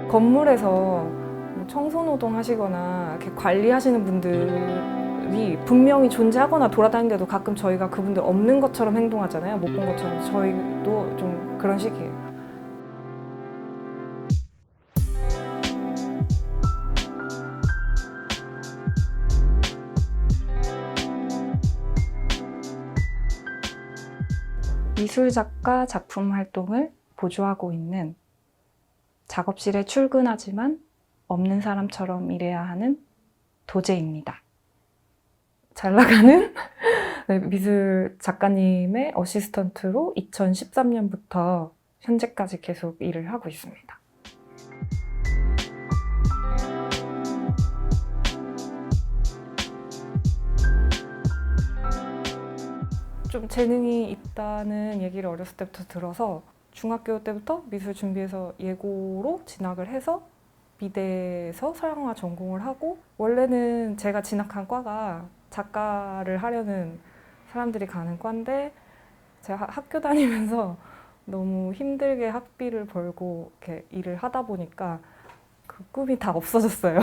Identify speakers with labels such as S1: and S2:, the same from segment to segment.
S1: 건물에서 뭐 청소노동 하시거나 이렇게 관리하시는 분들이 분명히 존재하거나 돌아다니는데도 가끔 저희가 그분들 없는 것처럼 행동하잖아요. 못 본 것처럼. 저희도 좀 그런 식이에요. 미술작가 작품 활동을 보조하고 있는 작업실에 출근하지만 없는 사람처럼 일해야 하는 도제입니다. 잘 나가는 미술 작가님의 어시스턴트로 2013년부터 현재까지 계속 일을 하고 있습니다. 좀 재능이 있다는 얘기를 어렸을 때부터 들어서 중학교 때부터 미술 준비해서 예고로 진학을 해서 미대에서 서양화 전공을 하고, 원래는 제가 진학한 과가 작가를 하려는 사람들이 가는 과인데 제가 학교 다니면서 너무 힘들게 학비를 벌고 이렇게 일을 하다 보니까 그 꿈이 다 없어졌어요.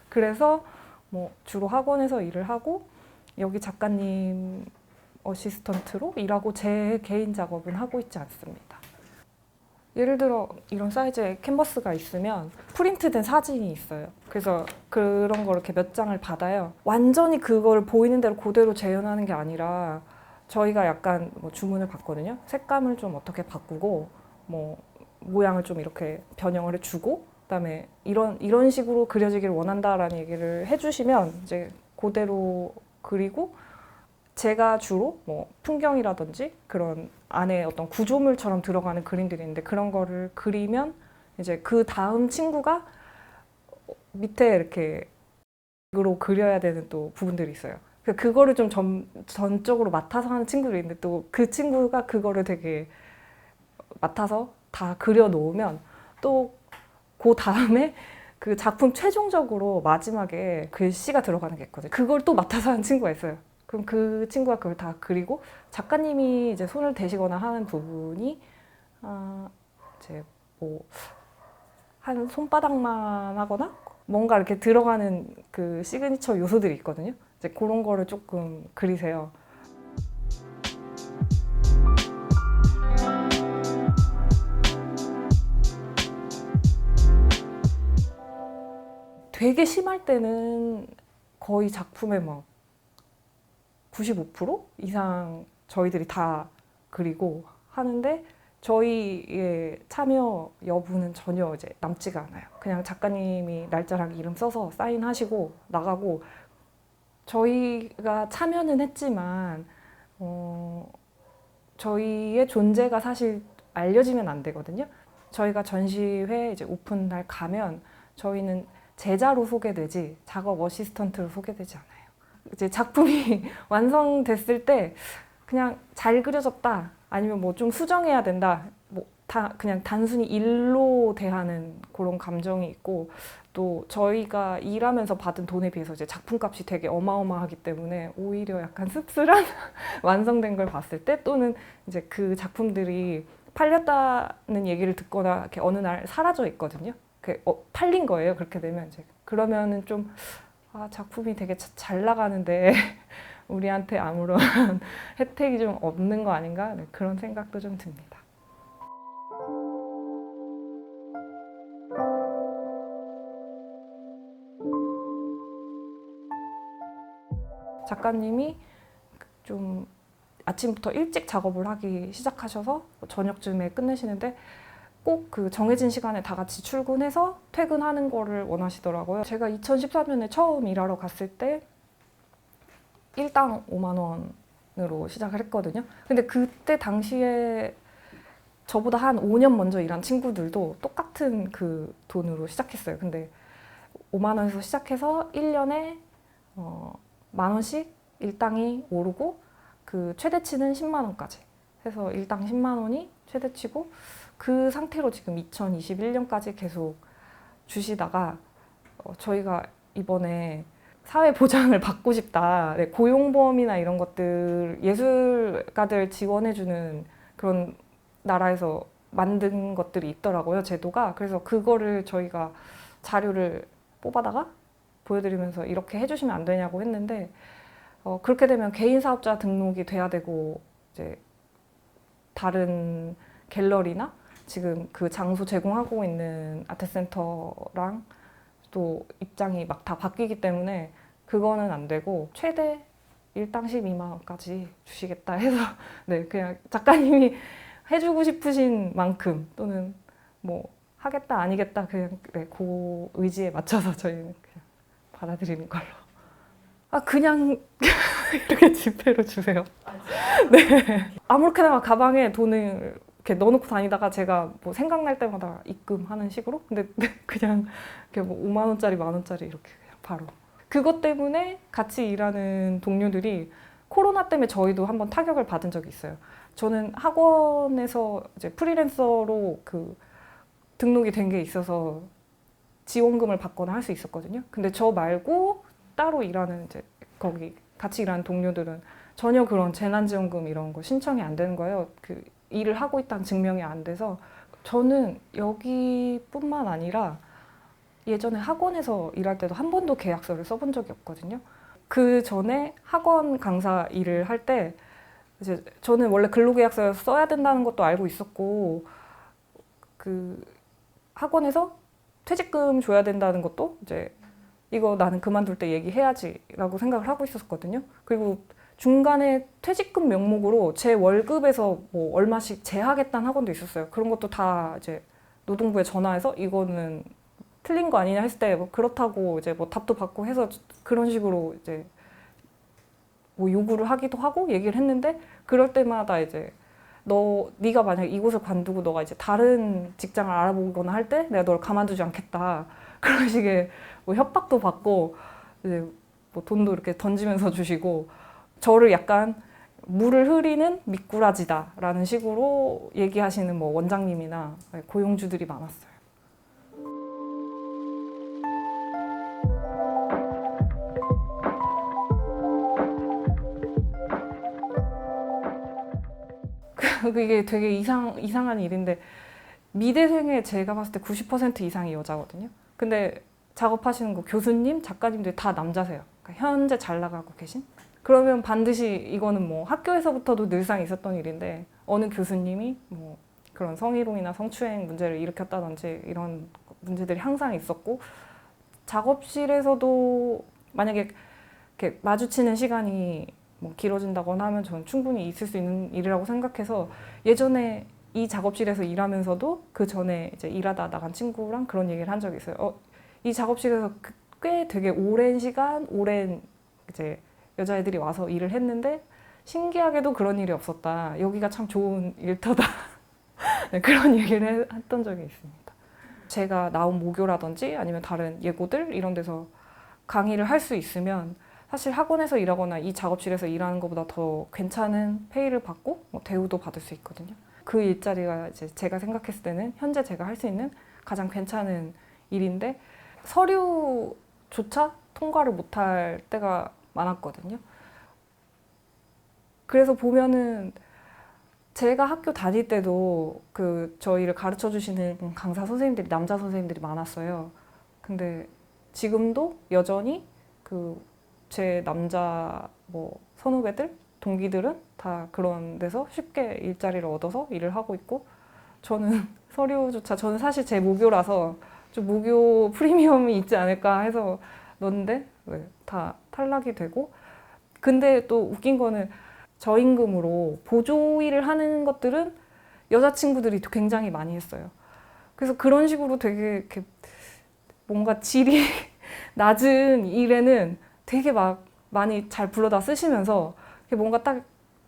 S1: 그래서 뭐 주로 학원에서 일을 하고 여기 작가님 어시스턴트로 일하고 제 개인 작업은 하고 있지 않습니다. 예를 들어 이런 사이즈의 캔버스가 있으면 프린트된 사진이 있어요. 그래서 그런 걸 이렇게 몇 장을 받아요. 완전히 그걸 보이는 대로 그대로 재현하는 게 아니라 저희가 약간 뭐 주문을 받거든요. 색감을 좀 어떻게 바꾸고 뭐 모양을 좀 이렇게 변형을 해주고 그다음에 이런 식으로 그려지기를 원한다라는 얘기를 해주시면 이제 그대로 그리고, 제가 주로 뭐 풍경이라든지 그런 안에 어떤 구조물처럼 들어가는 그림들이 있는데 그런 거를 그리면 이제 그 다음 친구가 밑에 이렇게 으로 그려야 되는 또 부분들이 있어요. 그거를 좀 전적으로 맡아서 하는 친구들이 있는데 또 그 친구가 그거를 되게 맡아서 다 그려 놓으면 또 그 다음에 그 작품 최종적으로 마지막에 글씨가 들어가는 게 있거든요. 그걸 또 맡아서 하는 친구가 있어요. 그럼 그 친구가 그걸 다 그리고 작가님이 이제 손을 대시거나 하는 부분이 이제 뭐 한 손바닥만 하거나 뭔가 이렇게 들어가는 그 시그니처 요소들이 있거든요. 이제 그런 거를 조금 그리세요. 되게 심할 때는 거의 작품의 막 95% 이상 저희들이 다 그리고 하는데 저희의 참여 여부는 전혀 이제 남지가 않아요. 그냥 작가님이 날짜랑 이름 써서 사인하시고 나가고, 저희가 참여는 했지만 저희의 존재가 사실 알려지면 안 되거든요. 저희가 전시회 이제 오픈 날 가면 저희는 제자로 소개되지 작업 어시스턴트로 소개되지 않아요. 이제 작품이 완성됐을 때 그냥 잘 그려졌다 아니면 뭐 좀 수정해야 된다, 뭐 다 그냥 단순히 일로 대하는 그런 감정이 있고, 또 저희가 일하면서 받은 돈에 비해서 이제 작품값이 되게 어마어마하기 때문에 오히려 약간 씁쓸한 완성된 걸 봤을 때, 또는 이제 그 작품들이 팔렸다는 얘기를 듣거나 이렇게 어느 날 사라져 있거든요. 팔린 거예요. 그렇게 되면 이제 그러면은 좀 작품이 되게 잘 나가는데 우리한테 아무런 혜택이 좀 없는 거 아닌가? 네, 그런 생각도 좀 듭니다. 작가님이 좀 아침부터 일찍 작업을 하기 시작하셔서 저녁쯤에 끝내시는데 꼭 그 정해진 시간에 다 같이 출근해서 퇴근하는 거를 원하시더라고요. 제가 2014년에 처음 일하러 갔을 때 일당 5만 원으로 시작을 했거든요. 근데 그때 당시에 저보다 한 5년 먼저 일한 친구들도 똑같은 그 돈으로 시작했어요. 근데 5만 원에서 시작해서 1년에 만 원씩 일당이 오르고 그 최대치는 10만 원까지 해서 일당 10만 원이 최대치고, 그 상태로 지금 2021년까지 계속 주시다가 저희가 이번에 사회보장을 받고 싶다. 네, 고용보험이나 이런 것들 예술가들 지원해주는 그런 나라에서 만든 것들이 있더라고요, 제도가. 그래서 그거를 저희가 자료를 뽑아다가 보여드리면서 이렇게 해주시면 안 되냐고 했는데 그렇게 되면 개인 사업자 등록이 돼야 되고 이제 다른 갤러리나 지금 그 장소 제공하고 있는 아트센터랑 또 입장이 막 다 바뀌기 때문에 그거는 안 되고 최대 일당 12만 원까지 주시겠다 해서 네, 그냥 작가님이 해주고 싶으신 만큼 또는 뭐 하겠다 아니겠다 그냥 네, 그 의지에 맞춰서 저희는 그냥 받아들이는 걸로. 아 그냥 이렇게 지폐로 주세요. 네. 아무렇게나 가방에 돈을 이렇게 넣어놓고 다니다가 제가 뭐 생각날 때마다 입금하는 식으로. 근데 그냥 이렇게 뭐 5만 원짜리, 만 원짜리 이렇게 그냥 바로. 그것 때문에 같이 일하는 동료들이 코로나 때문에 저희도 한번 타격을 받은 적이 있어요. 저는 학원에서 이제 프리랜서로 그 등록이 된 게 있어서 지원금을 받거나 할 수 있었거든요. 근데 저 말고 따로 일하는 이제 거기 같이 일하는 동료들은 전혀 그런 재난지원금 이런 거 신청이 안 되는 거예요. 그 일을 하고 있다는 증명이 안 돼서. 저는 여기뿐만 아니라 예전에 학원에서 일할 때도 한 번도 계약서를 써본 적이 없거든요. 그 전에 학원 강사 일을 할 때 이제 저는 원래 근로계약서를 써야 된다는 것도 알고 있었고 그 학원에서 퇴직금 줘야 된다는 것도 이제 이거 나는 그만둘 때 얘기해야지라고 생각을 하고 있었거든요. 그리고 중간에 퇴직금 명목으로 제 월급에서 뭐 얼마씩 제하겠다는 학원도 있었어요. 그런 것도 다 이제 노동부에 전화해서 이거는 틀린 거 아니냐 했을 때 뭐 그렇다고 이제 뭐 답도 받고 해서 그런 식으로 이제 뭐 요구를 하기도 하고 얘기를 했는데 그럴 때마다 이제 네가 만약 이곳을 관두고 너가 이제 다른 직장을 알아보거나 할 때 내가 널 가만두지 않겠다 그런 식의 뭐 협박도 받고 이제 뭐 돈도 이렇게 던지면서 주시고 저를 약간 물을 흐리는 미꾸라지다라는 식으로 얘기하시는 뭐 원장님이나 고용주들이 많았어요. 그게 되게 이상한 일인데 미대생의 제가 봤을 때 90% 이상이 여자거든요. 근데 작업하시는 거 교수님, 작가님들 다 남자세요. 그러니까 현재 잘 나가고 계신? 그러면 반드시 이거는 뭐 학교에서부터도 늘상 있었던 일인데 어느 교수님이 뭐 그런 성희롱이나 성추행 문제를 일으켰다든지 이런 문제들이 항상 있었고 작업실에서도 만약에 이렇게 마주치는 시간이 뭐 길어진다거나 하면 저는 충분히 있을 수 있는 일이라고 생각해서 예전에 이 작업실에서 일하면서도 그 전에 이제 일하다 나간 친구랑 그런 얘기를 한 적이 있어요. 이 작업실에서 꽤 되게 오랜 시간, 오랜 이제 여자애들이 와서 일을 했는데 신기하게도 그런 일이 없었다. 여기가 참 좋은 일터다. 네, 그런 얘기를 했던 적이 있습니다. 제가 나온 모교라든지 아니면 다른 예고들 이런 데서 강의를 할 수 있으면 사실 학원에서 일하거나 이 작업실에서 일하는 것보다 더 괜찮은 페이를 받고 뭐 대우도 받을 수 있거든요. 그 일자리가 이제 제가 생각했을 때는 현재 제가 할 수 있는 가장 괜찮은 일인데 서류조차 통과를 못할 때가 많았거든요. 그래서 보면은 제가 학교 다닐 때도 그 저희를 가르쳐 주시는 강사 선생님들이 남자 선생님들이 많았어요. 근데 지금도 여전히 그 제 남자 뭐 선후배들, 동기들은 다 그런 데서 쉽게 일자리를 얻어서 일을 하고 있고 저는 서류조차 저는 사실 제 모교라서 좀 모교 프리미엄이 있지 않을까 해서 넣었는데 다 탈락이 되고 근데 또 웃긴 거는 저임금으로 보조 일을 하는 것들은 여자친구들이 굉장히 많이 했어요. 그래서 그런 식으로 되게 이렇게 뭔가 질이 낮은 일에는 되게 막 많이 잘 불러다 쓰시면서 뭔가 딱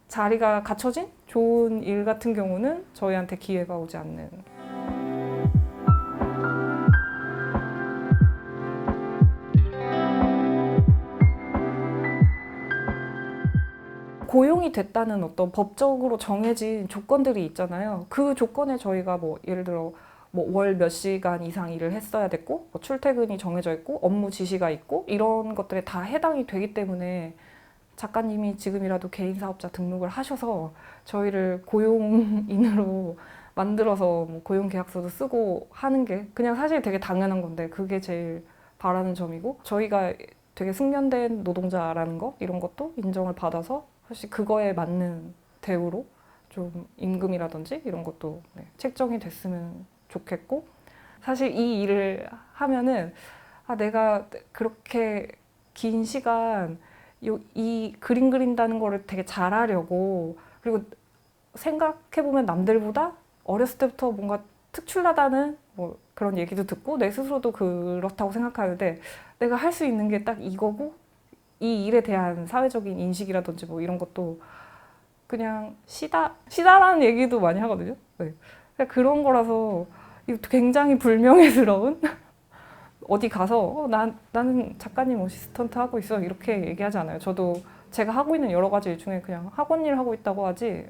S1: 자리가 갖춰진 좋은 일 같은 경우는 저희한테 기회가 오지 않는. 고용이 됐다는 어떤 법적으로 정해진 조건들이 있잖아요. 그 조건에 저희가 뭐 예를 들어 뭐 월 몇 시간 이상 일을 했어야 됐고 뭐 출퇴근이 정해져 있고 업무 지시가 있고 이런 것들에 다 해당이 되기 때문에 작가님이 지금이라도 개인 사업자 등록을 하셔서 저희를 고용인으로 만들어서 뭐 고용계약서도 쓰고 하는 게 그냥 사실 되게 당연한 건데 그게 제일 바라는 점이고 저희가 되게 숙련된 노동자라는 거 이런 것도 인정을 받아서 사실 그거에 맞는 대우로 좀 임금이라든지 이런 것도 책정이 됐으면 좋겠고 사실 이 일을 하면은 내가 그렇게 긴 시간 이 그림 그린다는 거를 되게 잘하려고 그리고 생각해보면 남들보다 어렸을 때부터 뭔가 특출나다는 뭐 그런 얘기도 듣고 내 스스로도 그렇다고 생각하는데 내가 할 수 있는 게 딱 이거고 이 일에 대한 사회적인 인식이라든지 뭐 이런 것도 그냥 시다라는 얘기도 많이 하거든요. 네. 그냥 그런 거라서 굉장히 불명예스러운 어디 가서 나는 작가님 어시스턴트 하고 있어 이렇게 얘기하지 않아요. 저도 제가 하고 있는 여러 가지 일 중에 그냥 학원 일 하고 있다고 하지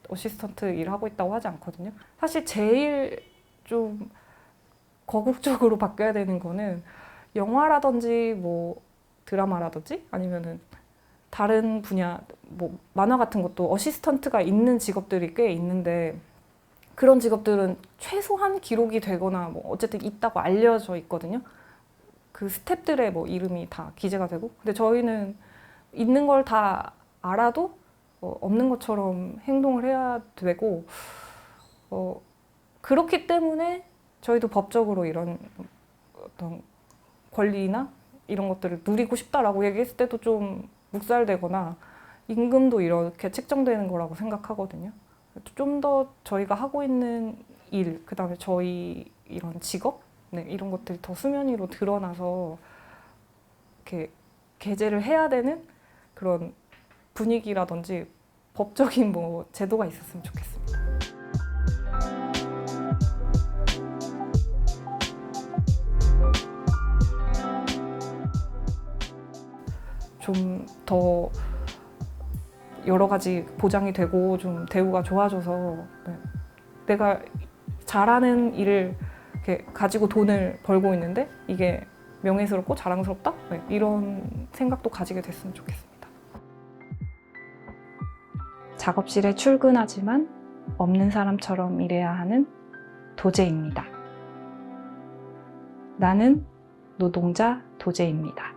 S1: 어시스턴트 일 하고 있다고 하지 않거든요. 사실 제일 좀 거국적으로 바뀌어야 되는 거는 영화라든지 뭐 드라마라든지 아니면은 다른 분야 뭐 만화 같은 것도 어시스턴트가 있는 직업들이 꽤 있는데 그런 직업들은 최소한 기록이 되거나 뭐 어쨌든 있다고 알려져 있거든요. 그 스태프들의 뭐 이름이 다 기재가 되고 근데 저희는 있는 걸 다 알아도 없는 것처럼 행동을 해야 되고 그렇기 때문에 저희도 법적으로 이런 어떤 권리나 이런 것들을 누리고 싶다라고 얘기했을 때도 좀 묵살되거나 임금도 이렇게 책정되는 거라고 생각하거든요. 좀 더 저희가 하고 있는 일, 그 다음에 저희 이런 직업, 이런 것들이 더 수면 위로 드러나서 이렇게 게재를 해야 되는 그런 분위기라든지 법적인 뭐 제도가 있었으면 좋겠습니다. 좀 더 여러 가지 보장이 되고 좀 대우가 좋아져서 내가 잘하는 일을 이렇게 가지고 돈을 벌고 있는데 이게 명예스럽고 자랑스럽다? 이런 생각도 가지게 됐으면 좋겠습니다. 작업실에 출근하지만 없는 사람처럼 일해야 하는 도제입니다. 나는 노동자 도제입니다.